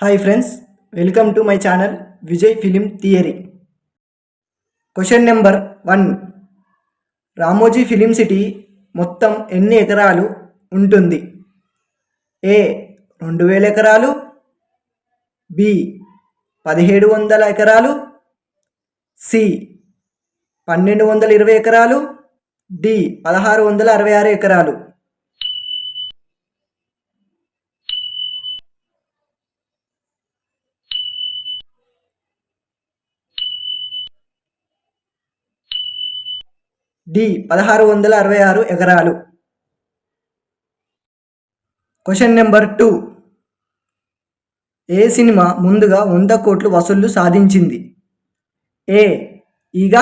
Hi friends, welcome to my channel Vijay film theory. Question number 1. Ramoji film city మొత్తం ఎన్ని ఎకరాలు ఉంటుంది? ఏ 2000 ఎకరాలు, బి 1700 ఎకరాలు, సి 1220 ఎకరాలు, డి 1666 ఎకరాలు. డి 1666 ఎకరాలు. Question number 2. ఏ సినిమా ముందుగా 100 కోట్లు వసూళ్లు సాధించింది? ఏ ఈగ,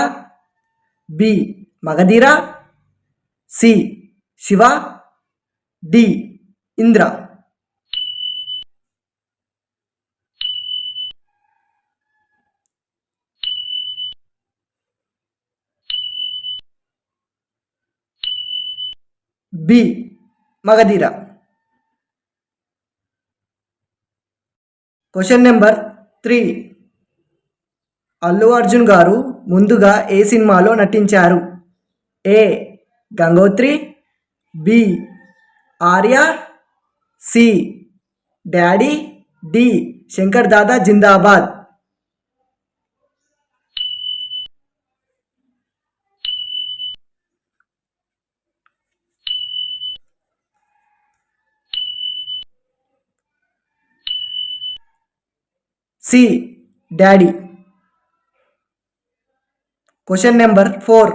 B Magadheera, C Shiva, D Indra. B Magadheera. Question number 3. Allu Arjun గారు ముందుగా ఏ సినిమాలో నటించారు? ఏ Gangotri, B Arya, C daddy, D Shankar Dada జిందాబాద్. C daddy. Question number 4.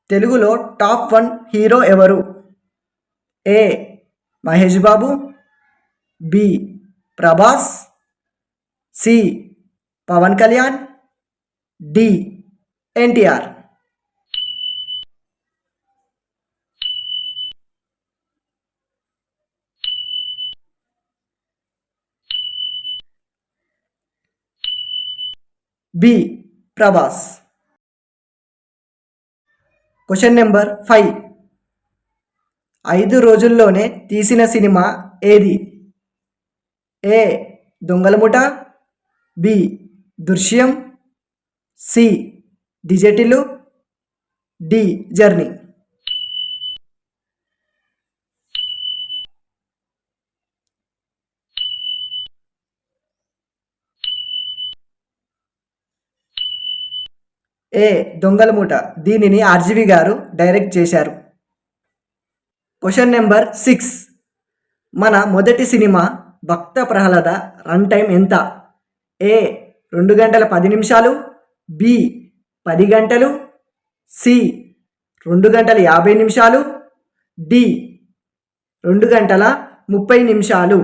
తెలుగులో టాప్ 1 హీరో ఎవరు? ఏ Mahesh Babu, B Prabhas, C Pawan Kalyan, D NTR. B Prabhas. Question number 5. 5 రోజుల్లోనే తీసిన సినిమా ఏది? ఏ దొంగలముఠ, బి దృశ్యం, సి డిజెటిలు, డి జర్నీ. ఏ దొంగలమూట. దీనిని ఆర్జీవి గారు డైరెక్ట్ చేశారు. Question number 6. మన మొదటి సినిమా భక్త ప్రహ్లాద రన్ టైం ఎంత? ఏ 2 గంటల 10 నిమిషాలు, బి 10 గంటలు, సి 2 గంటల 50 నిమిషాలు, డి 2 గంటల 30 నిమిషాలు.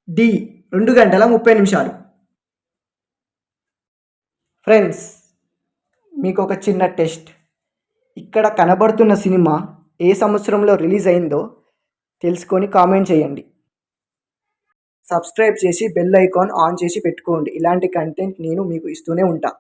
డి 2 గంటల 30 నిమిషాలు. ఫ్రెండ్స్, మీకు ఒక చిన్న టెస్ట్. ఇక్కడ కనబడుతున్న సినిమా ఏ సంవత్సరంలో రిలీజ్ అయిందో తెలుసుకొని కామెంట్ చేయండి. సబ్స్క్రైబ్ చేసి బెల్ ఐకాన్ ఆన్ చేసి పెట్టుకోండి. ఇలాంటి కంటెంట్ నేను మీకు ఇస్తూనే ఉంటా.